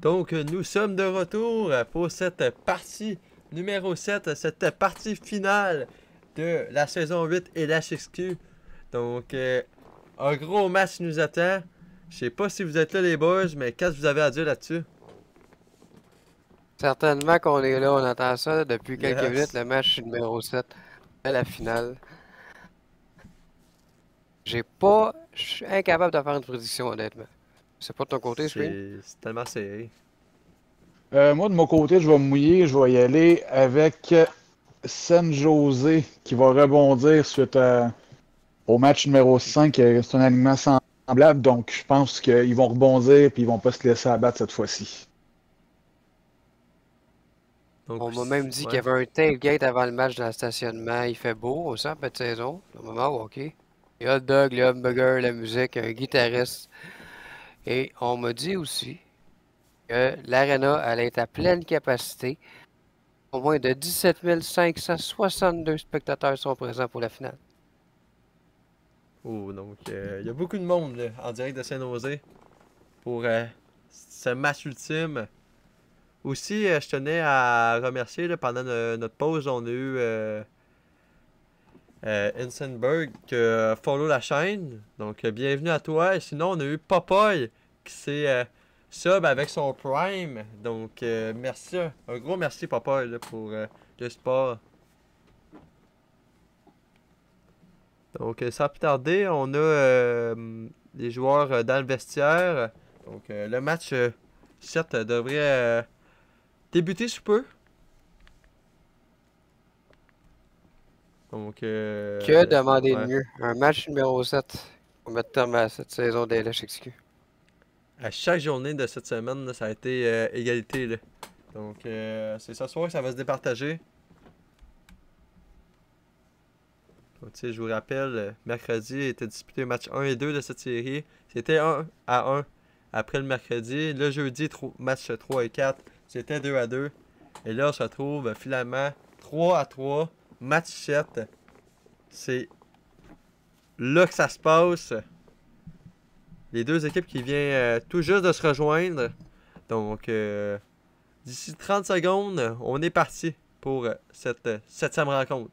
Donc, nous sommes de retour pour cette partie numéro 7, cette partie finale de la saison 8 et la LHXQ. Donc, un gros match nous attend. Je sais pas si vous êtes là les boys, mais qu'est-ce que vous avez à dire là-dessus? Certainement qu'on est là, on attend ça depuis quelques minutes, Yes. le match numéro 7 à la finale. Je suis incapable de faire une prédiction, honnêtement. C'est pas de ton côté, Screen? C'est tellement serré. Moi, de mon côté, je vais me mouiller. Je vais y aller avec San José qui va rebondir suite au match numéro 5. C'est un alignement semblable, donc je pense qu'ils vont rebondir et ils vont pas se laisser abattre cette fois-ci. Donc, On m'a même dit qu'il y ouais. avait un tailgate avant le match dans le stationnement. Il fait beau, on sent pas de saison. Le moment où, ok. Les hot dogs, les hamburgers, la musique, un guitariste. Et on m'a dit aussi que l'aréna allait être à pleine capacité. Au moins de 17 562 spectateurs sont présents pour la finale. Oh, donc, il y a beaucoup de monde là, en direct de Saint-Nosé pour ce match ultime. Aussi, je tenais à remercier là, pendant notre pause, on a eu Hinsenberg qui a follow la chaîne. Donc, bienvenue à toi. Et sinon, on a eu Popeye qui s'est sub avec son Prime. Donc, merci. Un gros merci, Popeye, là, pour le sport. Donc, sans plus tarder, on a les joueurs dans le vestiaire. Donc, le match, certes, devrait débuter sous peu. Donc, Que demander ouais. de mieux? Un match numéro 7 pour mettre terme à cette saison des LHXQ. À chaque journée de cette semaine, là, ça a été égalité. Là. Donc, c'est ce soir que ça va se départager. Donc, je vous rappelle, mercredi était disputé le match 1 et 2 de cette série. C'était 1 à 1 après le mercredi. Le jeudi, match 3 et 4, c'était 2 à 2. Et là, on se retrouve finalement 3 à 3, match 7. C'est là que ça se passe. Les deux équipes qui viennent tout juste de se rejoindre. Donc, d'ici 30 secondes, on est parti pour cette 7e rencontre.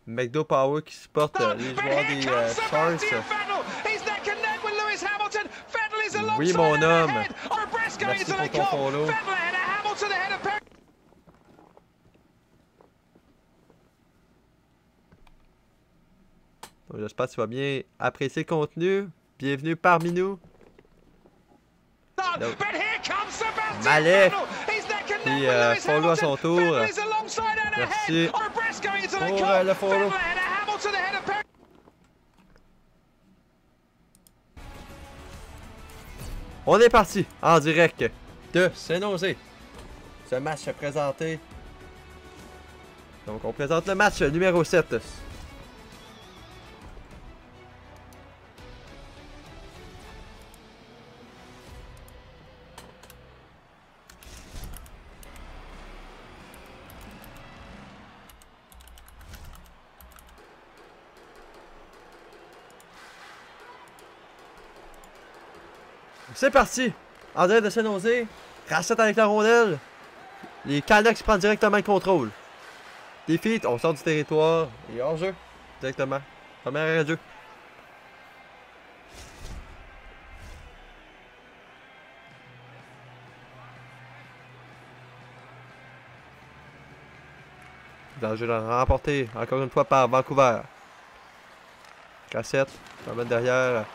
McDo Power qui supporte les joueurs des Stars. Oui, mon homme. Merci pour ton follow. J'espère que tu vas bien apprécier le contenu. Bienvenue parmi nous. Donc, Malek qui follow à son tour. Merci pour le follow. On est parti en direct de Saint-Nosé. Ce match est présenté. Donc on présente le match numéro 7. C'est parti! En direct de Saint-Nosé. Racette avec la rondelle. Les Canucks prennent directement le contrôle. Defeat, on sort du territoire. Et hors-jeu. Directement. Premier arrêt de jeu. Danger remporté encore une fois par Vancouver. Cassette. On va mettre derrière.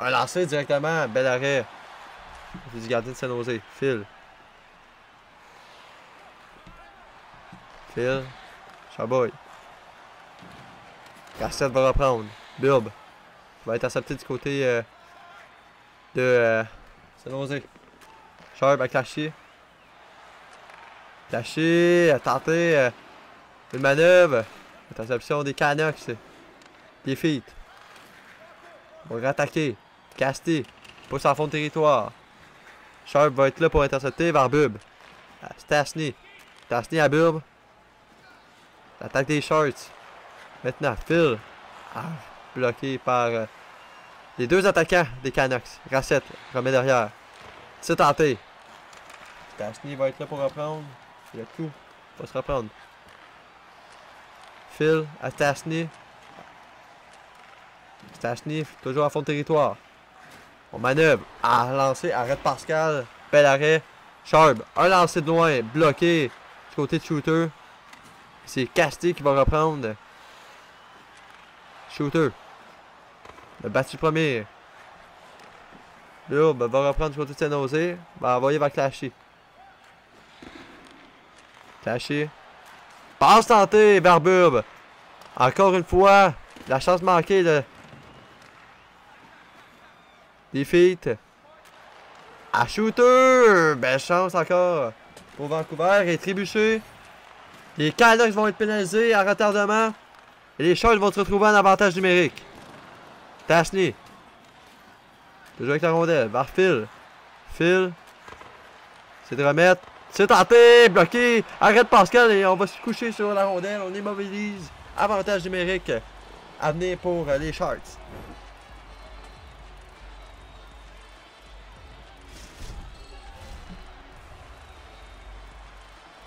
Un lancé directement, bel arrêt. C'est du gardien de Saint-Nosé. Phil. Phil. Chaboy. Cassette va reprendre. Burb. Va être intercepté du côté de Saint-Nosé. Sharp a caché. Caché, a tenté une manœuvre. Interception des Canucks. Defeat. On va rattaquer. Casté. Pousse en fond de territoire. Sharp va être là pour intercepter vers Bub. Stastny. Stastny à Bub. L'attaque des Sharks. Maintenant, Phil. Bloqué par les deux attaquants des Canucks. Racette remet derrière. C'est tenté. Stastny va être là pour reprendre. Le coup va se reprendre. Phil à Stastny. Stastny toujours à fond de territoire. On manœuvre. Lancé. Arrête Pascal. Bel arrêt. Sharp. Un lancé de loin. Bloqué. Du côté de Shooter. C'est Casté qui va reprendre. Shooter. Le battu premier. Là, va reprendre du côté de San Jose. Va envoyer vers Clashy. Clashy. Passe tentée vers Burb. Encore une fois. La chance manquée de... Defeat. À Shooter. Belle chance encore. Pour Vancouver. Et trébuché. Les Canucks vont être pénalisés à retardement. Et les Sharks vont se retrouver en avantage numérique. Stastny. Toujours avec la rondelle. Vers Phil. Phil. C'est de remettre. C'est tenté. Bloqué. Arrête Pascal et on va se coucher sur la rondelle. On immobilise. Avantage numérique à venir pour les Sharks.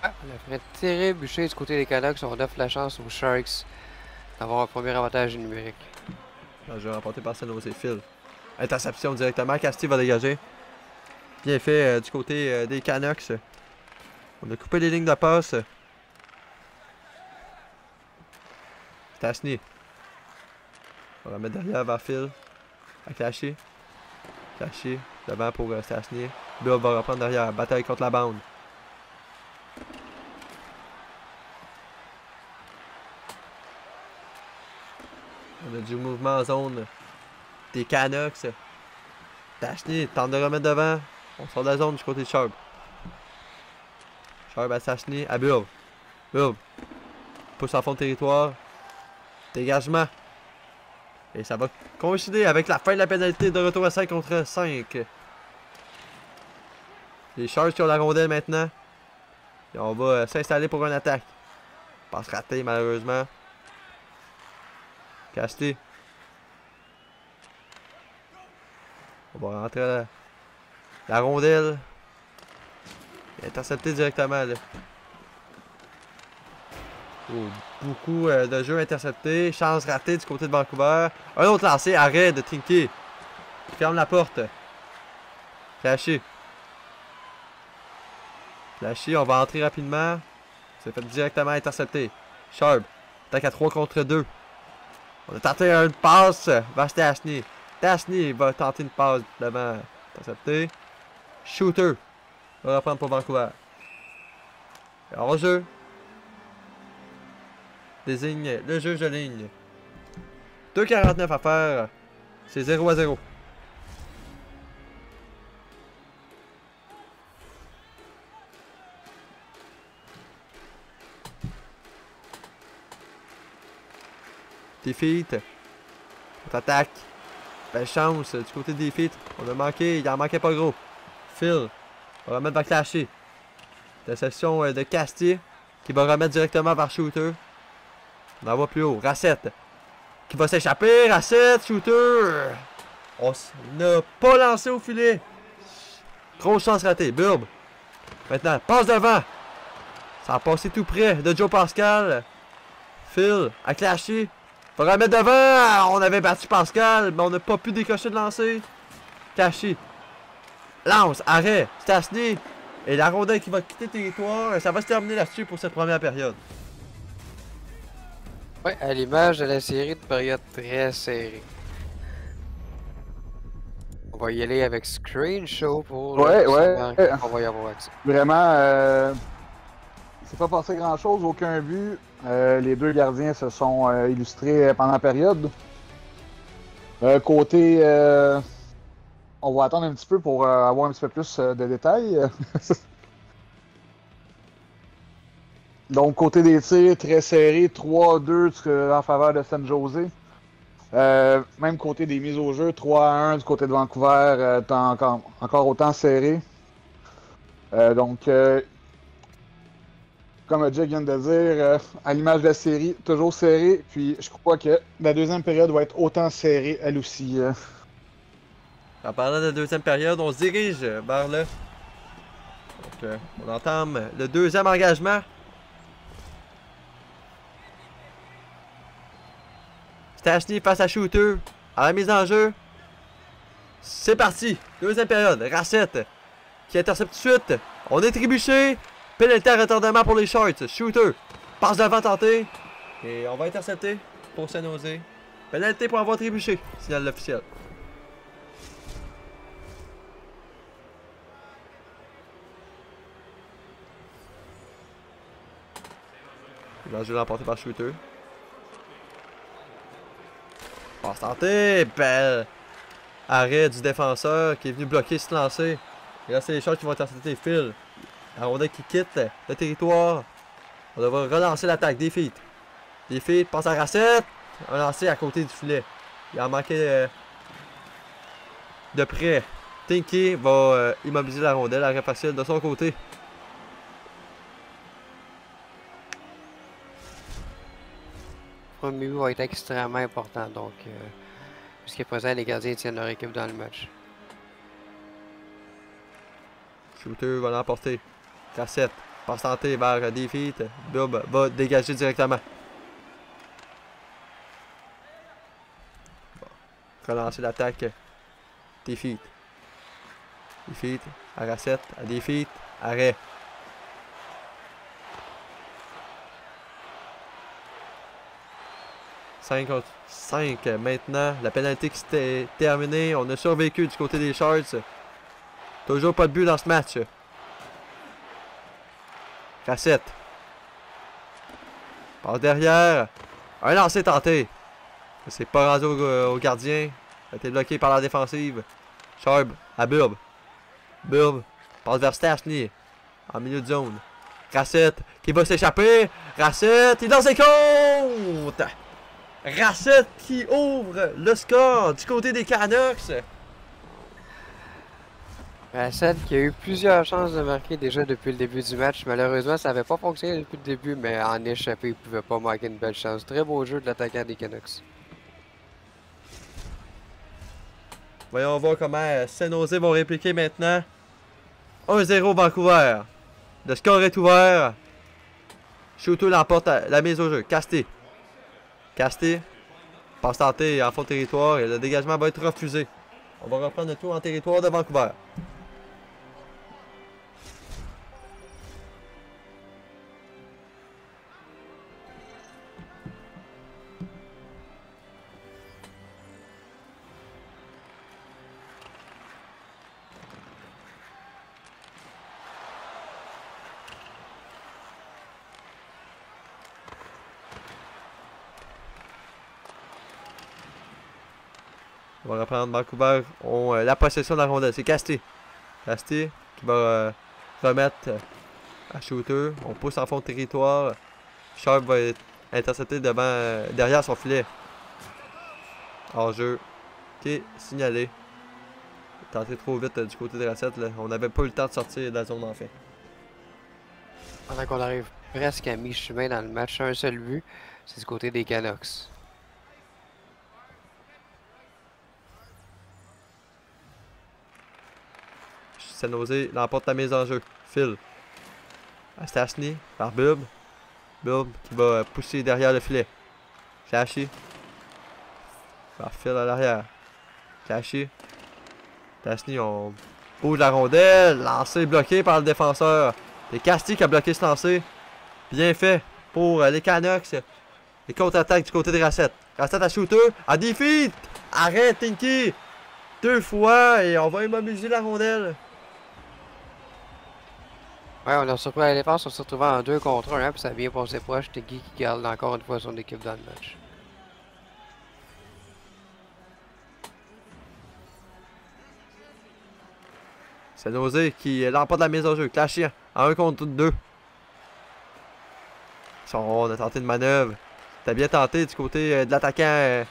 On a fait terrible bûcher du côté des Canucks. On offre la chance aux Sharks d'avoir un premier avantage numérique. Je vais remporter par San Jose. Phil. Interception directement. Casty va dégager. Bien fait du côté des Canucks. On a coupé les lignes de passe. Stastny. On va remettre derrière vers Phil. À Clashy. Clashy. Devant pour Stastny. Bill va reprendre derrière. Bataille contre la bande. On a du mouvement en zone des Canucks. Stastny tente de remettre devant. On sort de la zone du côté de Sharp. Sharp à Stastny. À Bill. Bill. Pousse en fond de territoire. Dégagement. Et ça va coïncider avec la fin de la pénalité de retour à 5 contre 5. Les Sharks qui ont la rondelle maintenant. Et on va s'installer pour une attaque. Passe ratée malheureusement. Casté. On va rentrer la rondelle. Intercepté directement là. Oh, beaucoup de jeux interceptés. Chance ratée du côté de Vancouver. Un autre lancé. Arrêt de Tinky. Qui ferme la porte. Clashy. Clashy, on va entrer rapidement. C'est fait directement intercepté. Sharp. Attaque à 3 contre 2. On a tenté une passe vers Stastny. Stastny va tenter une passe devant. Intercepté. Shooter. Va reprendre pour Vancouver. En jeu. Désigne le juge de ligne. 2,49 à faire. C'est 0-0. Defeat. On attaque. Belle chance du côté de Defeat. On a manqué. Il en manquait pas gros. Phil. On va remettre vers Clashy. Interception de Casty. Qui va remettre directement vers Shooter. On en va plus haut. Racette. Qui va s'échapper. Racette. Shooter. On n'a pas lancé au filet. Grosse chance ratée. Burb. Maintenant, passe devant. Ça a passé tout près de Joe Pascal. Phil. À Clashy. Va remettre devant. On avait battu Pascal. Mais on n'a pas pu décocher de lancer. Clashy. Lance. Arrêt. Stastny. Et la rondelle qui va quitter le territoire. Ça va se terminer là-dessus pour cette première période. Ouais, à l'image de la série de période très serrée. On va y aller avec Screen Show pour on va y avoir accès. Vraiment, c'est pas passé grand-chose, aucun but. Les deux gardiens se sont illustrés pendant la période. Côté... on va attendre un petit peu pour avoir un petit peu plus de détails. Donc, côté des tirs, très serré, 3-2 en faveur de San Jose. Même côté des mises au jeu, 3-1 du côté de Vancouver, encore autant serré. Donc, comme Jack vient de dire, à l'image de la série, toujours serré. Puis je crois que la deuxième période va être autant serrée, elle aussi. En parlant de la deuxième période, on se dirige vers le... Donc, on entame le deuxième engagement. Stastny face à Shooter. À la mise en jeu. C'est parti. Deuxième période. Racette qui intercepte tout de suite. On est trébuché. Pénalité à retardement pour les Sharks. Shooter passe devant tenté. Et on va intercepter pour San Jose. Pénalité pour avoir trébuché. Signal officiel. L'enjeu remporté par Shooter. Passe tenté. Belle. Arrêt du défenseur qui est venu bloquer ce lancer. Et là, c'est les Sharks qui vont intercepter Phil. La rondelle qui quitte le territoire. On devra relancer l'attaque. Defeat. Defeat passe à Racette. Un lancer à côté du filet. Il a manqué de près. Tinky va immobiliser la rondelle. Arrêt facile de son côté. Le premier but va être extrêmement important. Donc, jusqu'à présent, les gardiens tiennent leur équipe dans le match. Shooter va l'emporter. Cassette. Passe tentée vers Defeat. Bob va dégager directement. Relancer l'attaque. Defeat. Defeat. À Racette. À Defeat. Arrêt. contre 5 maintenant. La pénalité qui s'était terminée. On a survécu du côté des Sharks. Toujours pas de but dans ce match. Cassette. Passe derrière. Un lancer tenté. C'est pas rendu au gardien. Ça a été bloqué par la défensive. Sharp à Burb. Burb passe vers Stastny. En milieu de zone. Racette qui va s'échapper. Racette, il dans ses comptes. Racette qui ouvre le score du côté des Canucks. Racette qui a eu plusieurs chances de marquer déjà depuis le début du match. Malheureusement, ça n'avait pas fonctionné depuis le début, mais en échappé, il ne pouvait pas manquer une belle chance. Très beau jeu de l'attaquant des Canucks. Voyons voir comment San Jose vont répliquer maintenant. 1-0 Vancouver. Le score est ouvert. Shooter l'emporte la mise au jeu. Casté. Casté. Passe tentée en fond de territoire et le dégagement va être refusé. On va reprendre le tour en territoire de Vancouver. On va reprendre Vancouver. On la possession de la rondelle. C'est Casté. Casté qui va remettre à Shooter. On pousse en fond de territoire. Sharp va être intercepté derrière son filet. Hors jeu. Ok, signalé. Tenté trop vite du côté de Racette. On n'avait pas eu le temps de sortir de la zone en fait. Pendant qu'on arrive presque à mi-chemin dans le match, un seul but, c'est du côté des Canucks. San Jose l'emporte la mise en jeu. Phil. À Stastny. Par Burb. Burb qui va pousser derrière le filet. Flashy. Par Phil à l'arrière. Flashy. Stastny, on bouge la rondelle. Lancé bloqué par le défenseur. C'est Casty qui a bloqué ce lancer. Bien fait pour les Canucks. Les contre-attaques du côté de Racette. Racette à Shooter. À Defeat. Arrête Tinky. 2 fois et on va immobiliser la rondelle. Ouais, on a surpris à la défense, on s'est retrouvé en 2 contre 1, puis ça a bien passé proche. Tinky qui garde encore une fois son équipe dans le match. C'est Jose qui l'emporte la mise en jeu. Clashé en 1 contre 2. On a tenté une manœuvre. C'était bien tenté du côté de l'attaquant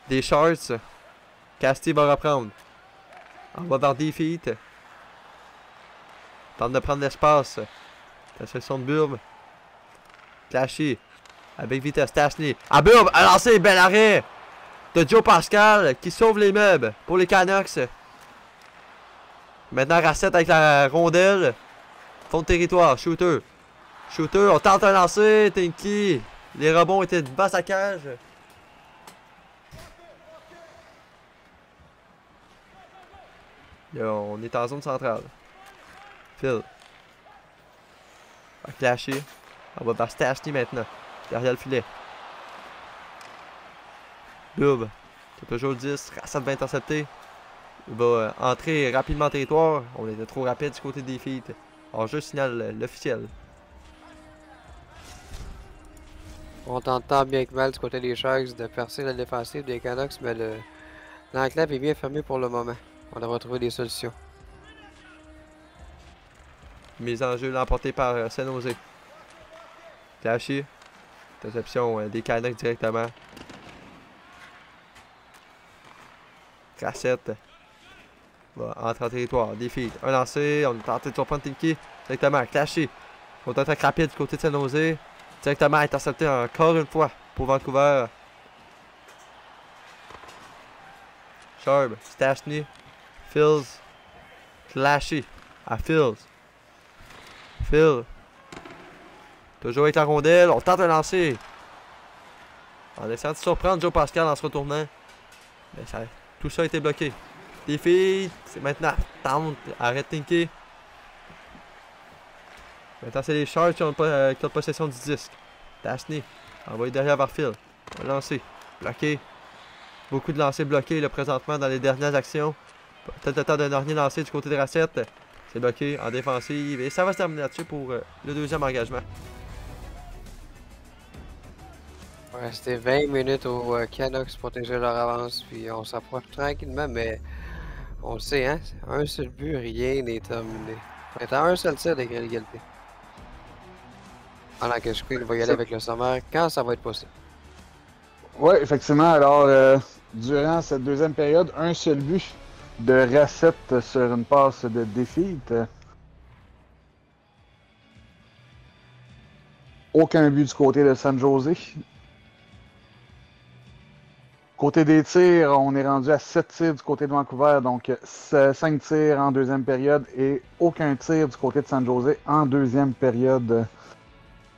des Sharks. Casty va reprendre. On va vers Defeat. Tente de prendre l'espace. La section de Burb. Clashy. Avec vitesse, Stastny. Ah, boum! A lancé, bel arrêt! De Joe Pascal qui sauve les meubles pour les Canucks. Maintenant, Racette avec la rondelle. Fond de territoire, Shooter. Shooter, on tente un lancer, Tinky. Les rebonds étaient devant sa cage. Là, on est en zone centrale. Phil. Va clasher. On va vers Stastny maintenant. Derrière le filet. Lube. Qui a toujours le 10. Racette va intercepter. Il va entrer rapidement en territoire. On était trop rapide du côté des feats. Alors, je signale l'officiel. On tente tant bien que mal du côté des Sharks de percer la défensive des Canucks, mais l'enclave est bien fermée pour le moment. On devrait trouver des solutions. Mise en jeu l'emportée par San Jose. Clashy. Interception des Canucks directement. Racette. Va entrer en territoire. Défi. Un lancé. On est tenté de surprendre Tinky. Directement. Clashy. Contre-attaque rapide du côté de San Jose. Directement intercepté encore une fois pour Vancouver. Sharp. Stastny. Fields. Clashy. À Fields. Phil. Toujours avec la rondelle. On tente de lancer. En essayant de surprendre Joe Pascal en se retournant. Mais ça, tout ça a été bloqué. Défi. C'est maintenant. Tente. Arrête Tinky. Maintenant, c'est les Sharks qui ont possession du disque. Stastny. Envoyé derrière vers Phil. On va lancer. Bloqué. Beaucoup de lancers bloqués là, présentement dans les dernières actions. Peut-être le temps d'un dernier lancer du côté de Racette. C'est bloqué en défensive. Et ça va se terminer là-dessus pour le deuxième engagement. Il restait 20 minutes aux Canucks pour protéger leur avance. Puis on s'approche tranquillement, mais on le sait, hein? Un seul but, rien n'est terminé. On est à un seul tir d'égalité. Pendant que je crois qu'il va y aller avec le sommaire quand ça va être possible. Oui, effectivement. Alors, durant cette deuxième période, un seul but de Racette sur une passe de défeat. Aucun but du côté de San Jose. Côté des tirs, on est rendu à 7 tirs du côté de Vancouver, donc 5 tirs en deuxième période et aucun tir du côté de San Jose en deuxième période.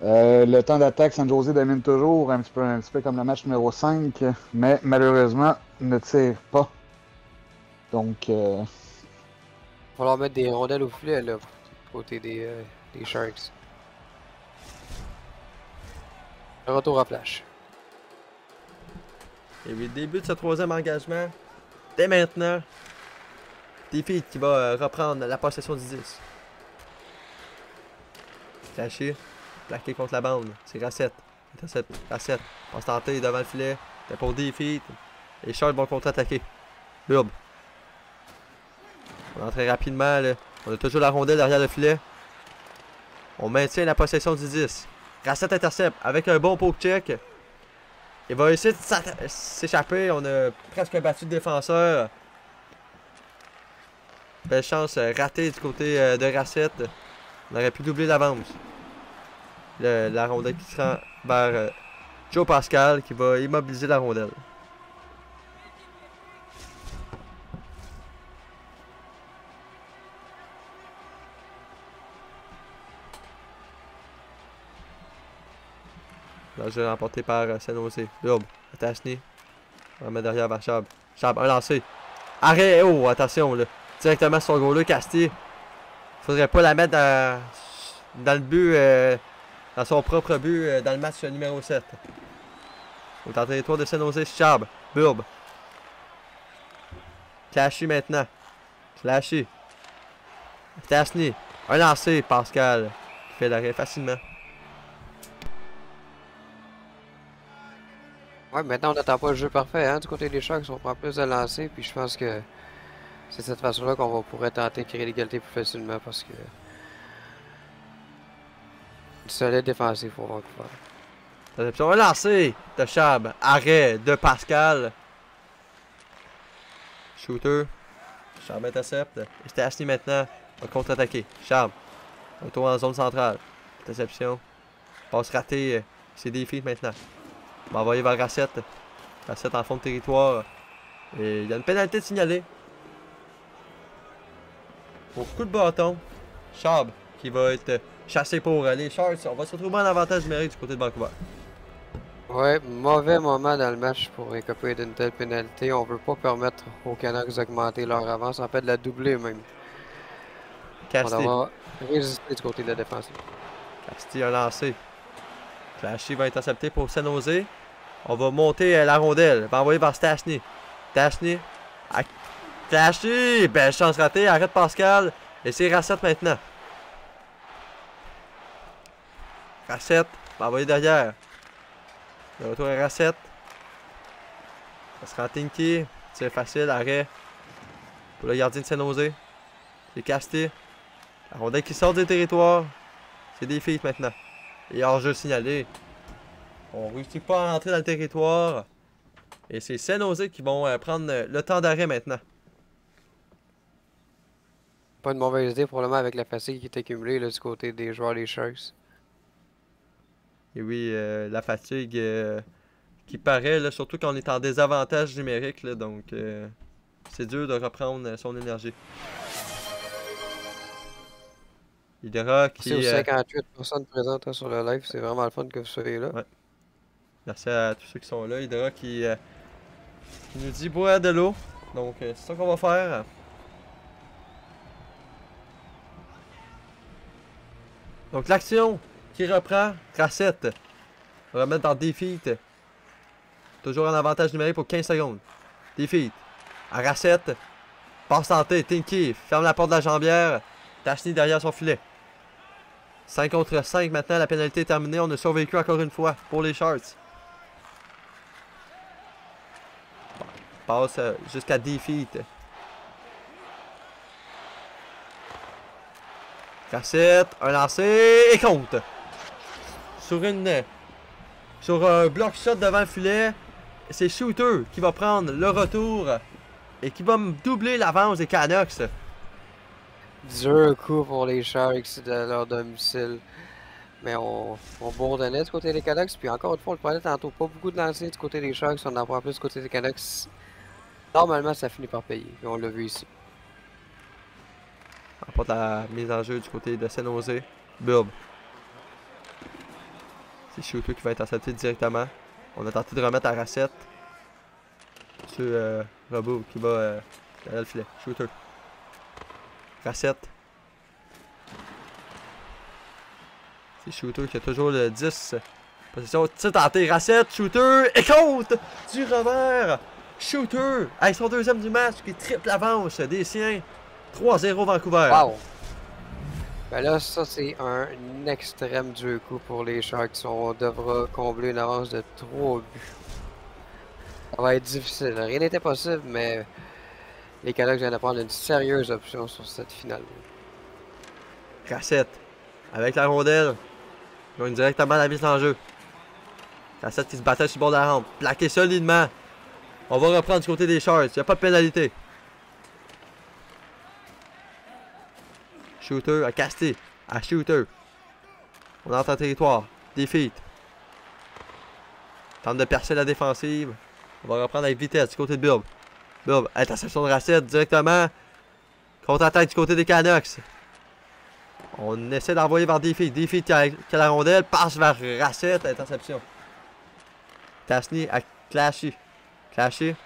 Le temps d'attaque, San Jose domine toujours, un petit peu comme le match numéro 5, mais malheureusement ne tire pas. Donc, Il va falloir mettre des rondelles au filet là, du côté des Sharks. Le retour à flash. Et le début de ce troisième engagement. Dès maintenant. Défi qui va reprendre la possession du 10. Caché. Plaqué contre la bande. C'est Racette. Racette. On va se tenter devant le filet. C'est pour Défi. Les Sharks vont contre-attaquer. Lube. On entre rapidement. Là. On a toujours la rondelle derrière le filet. On maintient la possession du 10. Racette intercepte avec un bon poke check. Il va essayer de s'échapper. On a presque battu le défenseur. Belle chance ratée du côté de Racette. On aurait pu doubler l'avance. La rondelle qui se rend vers Joe Pascal qui va immobiliser la rondelle. Là, je l'ai remporté par San Jose. Lube. Stastny. On va mettre derrière vers Chab. Chab, un lancé. Arrêt! Oh, attention là. Directement sur le goal-là, Casti. Faudrait pas la mettre dans le but, dans son propre but, dans le match numéro 7. Au territoire de San Jose, Chab. Burb. Clashy maintenant. Clashy. Stastny. Un lancé, Pascal. Qui fait l'arrêt facilement. Ouais, maintenant on n'attend pas le jeu parfait, hein, du côté des Sharks, on prend plus de lancers, puis je pense que c'est de cette façon-là qu'on pourrait tenter de créer l'égalité plus facilement, parce que du solide défensif pour Vancouver. Réception, un lancé de Chab. Arrêt de Pascal. Shooter. Chab intercepte. Stastny maintenant va contre-attaquer. Chab. Retour en zone centrale. Interception. Passe ratée. C'est des feats maintenant. On va envoyer vers Racette. Racette en fond de territoire. Et il y a une pénalité signalée. Pour coup de bâton. Chab qui va être chassé pour les Sharks. On va se retrouver en avantage numérique du côté de Vancouver. Ouais, mauvais moment dans le match pour écoper d'une telle pénalité. On veut pas permettre aux Canucks d'augmenter leur avance, en fait de la doubler même. Casti. On va résister du côté de la défensive. Casti a lancé. Clashy va intercepter pour San Jose. On va monter la rondelle. Va envoyer vers Stastny. Stastny. Clashy! Belle chance ratée. Arrête Pascal. Et c'est Racette maintenant. Racette. Va envoyer derrière. Le retour à Racette. Ça sera Tinky. C'est facile. Arrêt. Pour le gardien de San Jose. C'est Casti. La rondelle qui sort du territoire. C'est des feats maintenant. Et hors-jeu signalé. On ne réussit pas à entrer dans le territoire. Et c'est San Jose qui vont prendre le temps d'arrêt maintenant. Pas une mauvaise idée probablement avec la fatigue qui est accumulée là, du côté des joueurs des Sharks. Et oui, la fatigue qui paraît, là, surtout quand on est en désavantage numérique. Là, donc, c'est dur de reprendre son énergie. Hydra qui... C'est aux 58 personnes présentes hein, sur le live. C'est vraiment le fun que vous soyez là. Ouais. Merci à tous ceux qui sont là. Hydra qui nous dit boire de l'eau. Donc, c'est ça qu'on va faire. Donc, l'action qui reprend. Racette. On va remettre dans Defeat. Toujours en avantage numérique pour 15 secondes. Defeat. À Racette. Passe santé. Tinky. Ferme la porte de la jambière. Stastny derrière son filet. 5 contre 5 maintenant. La pénalité est terminée. On a survécu encore une fois pour les Sharks. Passe jusqu'à Defeat. Racette. Un lancé. Et compte. Sur un block shot devant le filet. C'est Shooter qui va prendre le retour. Et qui va doubler l'avance des Canucks. Dur coup pour les Sharks de leur domicile. Mais on bourdonnait du côté des Canucks. Puis encore une fois, on le parlait tantôt. Pas beaucoup de lancers du côté des Sharks. On en prend plus du côté des Canucks. Normalement, ça finit par payer. Et on l'a vu ici. On porte la mise en jeu du côté de San Jose. Burb. C'est Shooter qui va intercepter directement. On a tenté de remettre à Racette. C'est Robot qui va derrière le filet. Shooter. Racette. C'est Shooter qui a toujours le 10. Position tir tenté. Racette. Shooter. Et compte du revers. Shooter. Avec son deuxième du match qui triple l'avance des siens. 3-0 Vancouver. Wow! Ben là, ça, c'est un extrême dur coup pour les Sharks. On devra combler une avance de 3 buts. Ça va être difficile. Rien n'était possible, mais les Canucks viennent de prendre une sérieuse option sur cette finale. Racette. Avec la rondelle. Ils gagne directement la mise en jeu. Racette qui se battait sur le bord de la rampe. Plaqué solidement. On va reprendre du côté des Sharks. Il n'y a pas de pénalité. Shooter à Casti. À Shooter. On entre en territoire. Defeat. Tente de percer la défensive. On va reprendre avec vitesse du côté de Burb. Burb. Interception de Racette directement. Contre-attaque du côté des Canucks. On essaie d'envoyer vers Defeat. Defeat qui a la rondelle. Passe vers Racette. Interception. Stastny à Clashy. Clashy. Il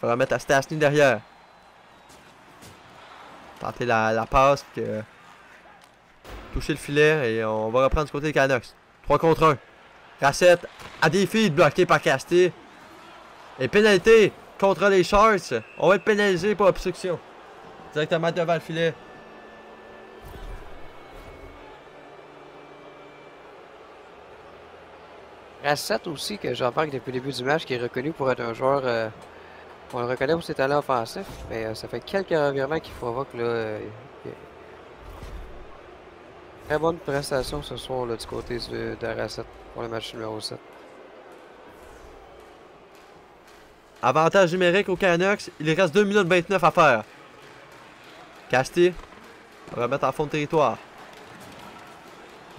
va remettre à Stastny derrière. Tenter la passe. Toucher le filet. Et on va reprendre du côté des Canucks. 3 contre 1. Racette à Defeat. Bloqué par Casti. Et pénalité contre les Sharks. On va être pénalisé pour obstruction. Directement devant le filet. Racette aussi, que j'en parle depuis le début du match, qui est reconnu pour être un joueur... on le reconnaît pour ses talents offensifs, mais ça fait quelques revirements qu'il provoque là. Très bonne prestation ce soir là, du côté de Racette pour le match numéro 7. Avantage numérique aux Canucks. Il reste 2 minutes 29 à faire. Casti. On va remettre en fond de territoire.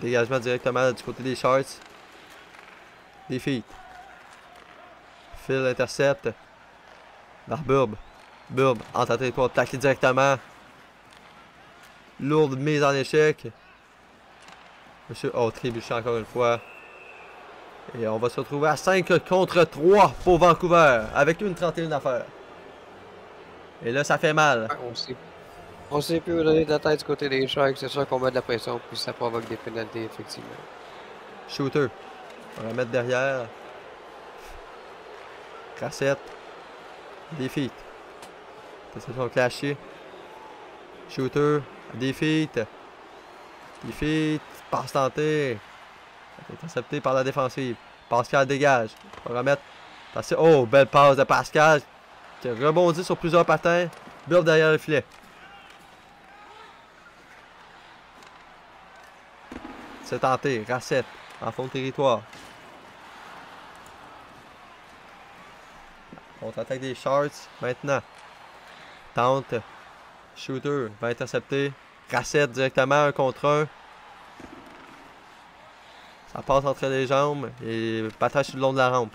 Dégagement directement du côté des Sharks. Des feet. Phil intercepte. Vers Burb. Burb en tenté de plaquer directement. Lourde mise en échec. Monsieur oh, trébuché encore une fois. Et on va se retrouver à 5 contre 3 pour Vancouver. Avec une 31 à faire. Et là, ça fait mal. On sait plus où donner de la tête du côté des Sharks. C'est sûr qu'on met de la pression, puis ça provoque des pénalités, effectivement. Shooter. On va mettre derrière. Cassette. Des feet. Interception clashée. Shooter. Des feet. Des feet. Passe tentée. Intercepté par la défensive. Pascal dégage. On va remettre. Oh, belle passe de Pascal. Qui a rebondi sur plusieurs patins. Build derrière le filet. C'est tenté. Racette. En fond de territoire. On attaque des Sharks. Maintenant. Tente. Shooter. Va intercepter. Racette directement. 1 contre 1. Ça passe entre les jambes. Et partage sur le long de la rampe.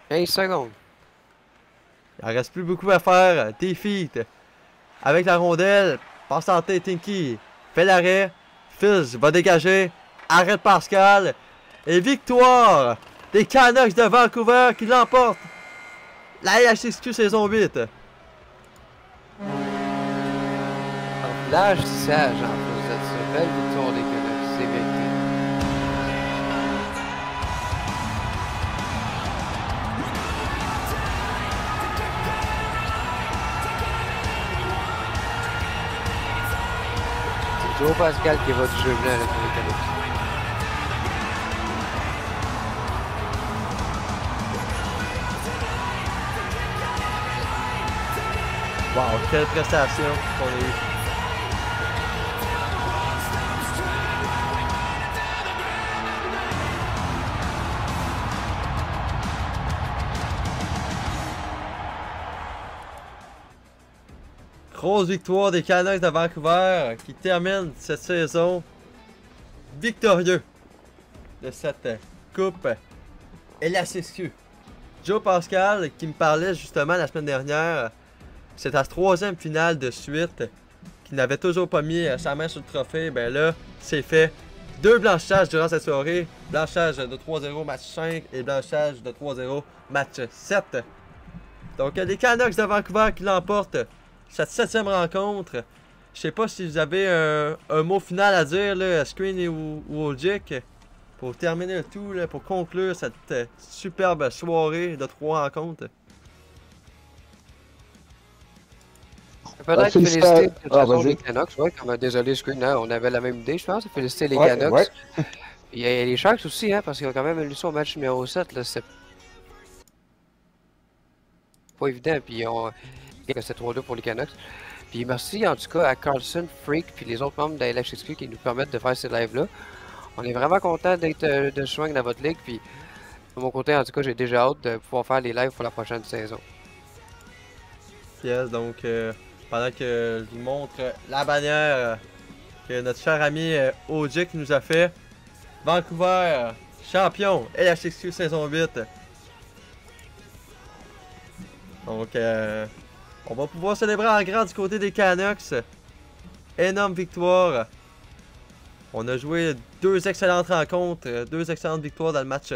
15 secondes. Il en reste plus beaucoup à faire. Des feet. Avec la rondelle. Passe tentée. Tinky. Fait l'arrêt. Fizz va dégager. Arrête Pascal. Et victoire des Canucks de Vancouver qui l'emportent. La LHXQ saison 8. L'âge sage en plus de ça. Belle victoire des Canucks. C'est mérité. C'est Joe Pascal qui va du jeu blanc pour les Canucks. Wow, quelle prestation qu'on a eue. Grosse victoire des Canucks de Vancouver qui termine cette saison victorieux de cette coupe LHXQ. Joe Pascal qui me parlait justement la semaine dernière, c'est sa 3e finale de suite, qui n'avait toujours pas mis sa main sur le trophée. Ben là, c'est fait. 2 blanchages durant cette soirée. Blanchage de 3-0 match 5 et blanchage de 3-0 match 7. Donc les Canucks de Vancouver qui l'emportent cette 7e rencontre. Je sais pas si vous avez un mot final à dire, là, Screen ou Ojic, pour terminer le tout, là, pour conclure cette superbe soirée de 3 rencontres. Peut-être féliciter les Canucks, ouais, comme désolé, Screen, hein, on avait la même idée, je pense. Féliciter les Canucks. Ouais. Il y a les Sharks aussi, hein, parce qu'ils ont quand même eu ça au match numéro 7. C'est pas évident, puis c'est 3-2 pour les Canucks. Puis merci en tout cas à Carlson, Freak, puis les autres membres de la LHXQ qui nous permettent de faire ces lives-là. On est vraiment content d'être de swing dans votre ligue, puis de mon côté, en tout cas, j'ai déjà hâte de pouvoir faire les lives pour la prochaine saison. Yes, donc pendant que je vous montre la bannière que notre cher ami Ojic nous a fait. Vancouver, champion, LHXQ saison 8. Donc, on va pouvoir célébrer en grand du côté des Canucks. Énorme victoire. On a joué 2 excellentes rencontres, 2 excellentes victoires dans le match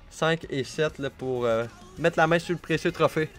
5 et 7 là, pour mettre la main sur le précieux trophée.